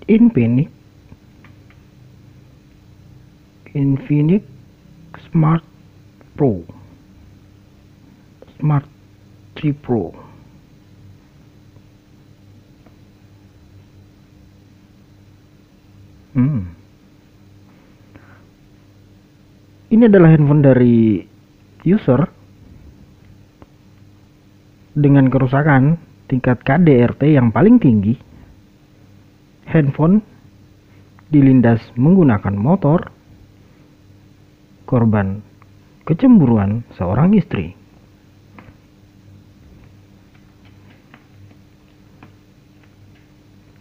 Infinix Smart Pro Smart 3 Pro. Ini adalah handphone dari user dengan kerusakan tingkat KDRT yang paling tinggi. Handphone dilindas menggunakan motor. Korban kecemburuan seorang istri.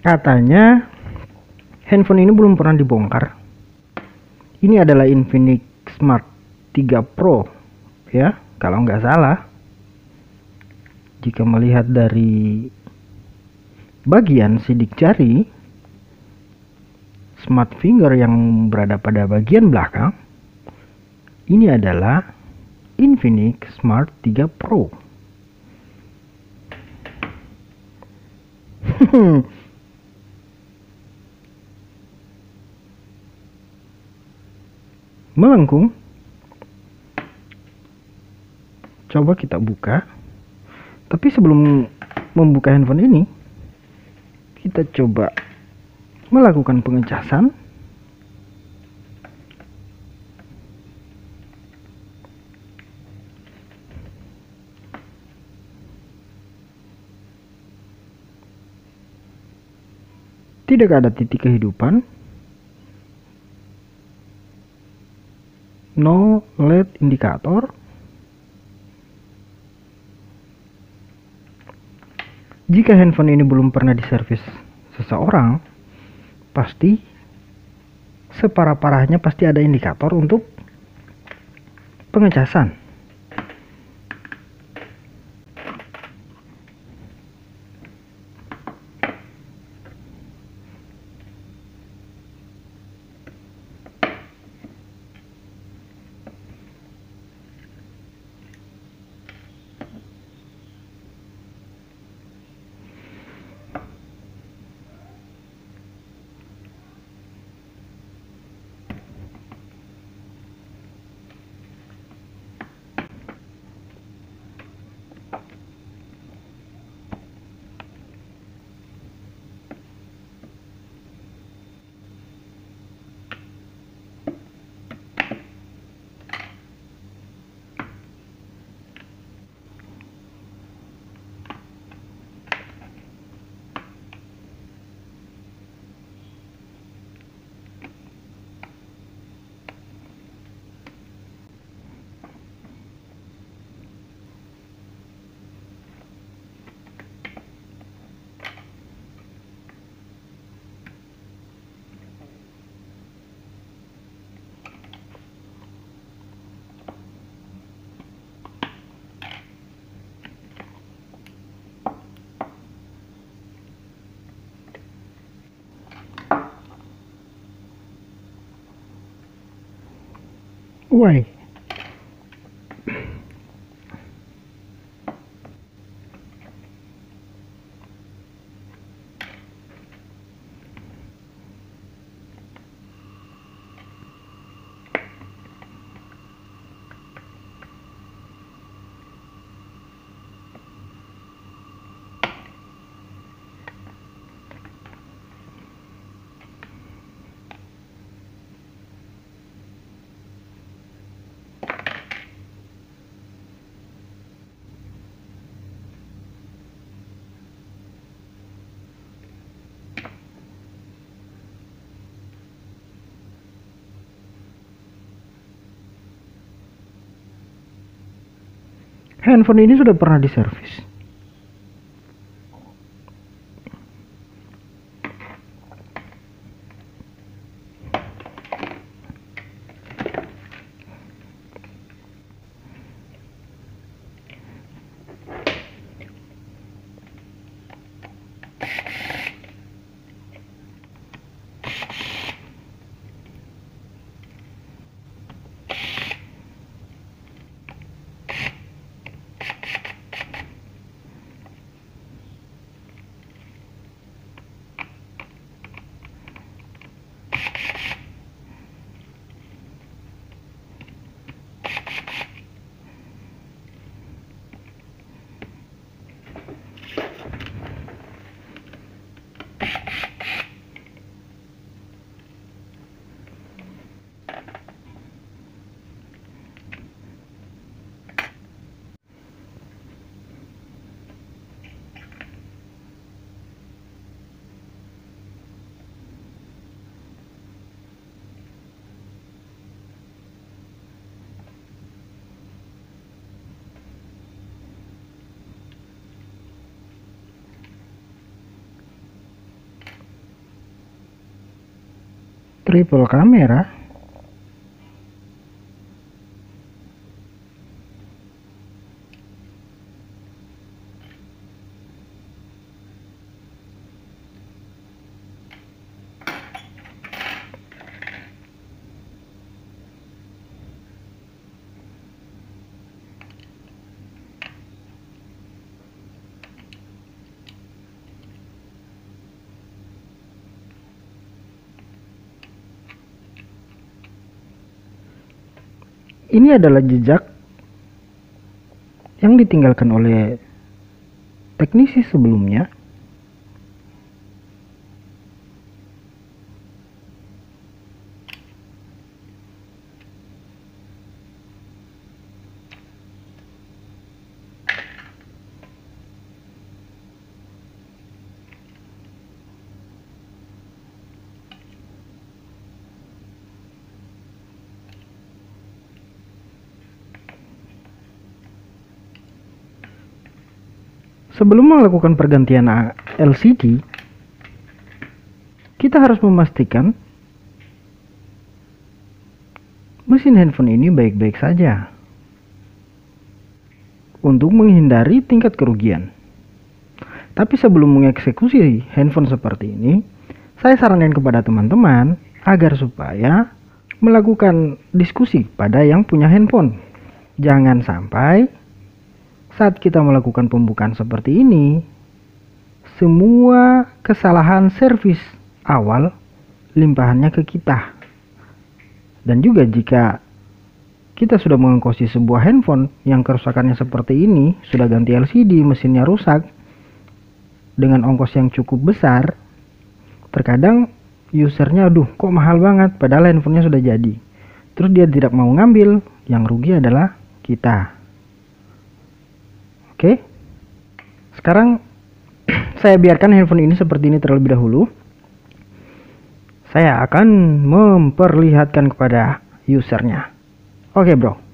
Katanya handphone ini belum pernah dibongkar. Ini adalah Infinix Smart 3 Pro ya, kalau nggak salah. Jika melihat dari bagian sidik jari, smart finger yang berada pada bagian belakang, ini adalah Infinix Smart 3 Pro. Melengkung. Coba kita buka. Tapi sebelum membuka handphone ini, kita coba melakukan pengecasan. Tidak ada titik kehidupan. No LED indikator. Jika handphone ini belum pernah diservis seseorang, pasti separah-parahnya pasti ada indikator untuk pengecasan. Why? Handphone ini sudah pernah diservis. triple kamera. Ini adalah jejak yang ditinggalkan oleh teknisi sebelumnya. Sebelum melakukan pergantian LCD, kita harus memastikan mesin handphone ini baik-baik saja untuk menghindari tingkat kerugian. Tapi sebelum mengeksekusi handphone seperti ini, saya sarankan kepada teman-teman agar supaya melakukan diskusi pada yang punya handphone. Jangan sampai saat kita melakukan pembukaan seperti ini, semua kesalahan servis awal limpahannya ke kita. Dan juga jika kita sudah mengongkosi sebuah handphone yang kerusakannya seperti ini, sudah ganti LCD, mesinnya rusak, dengan ongkos yang cukup besar, terkadang usernya, aduh kok mahal banget, padahal handphonenya sudah jadi. Terus dia tidak mau ngambil, yang rugi adalah kita. Oke, sekarang saya biarkan handphone ini seperti ini terlebih dahulu. Saya akan memperlihatkan kepada usernya. Oke bro.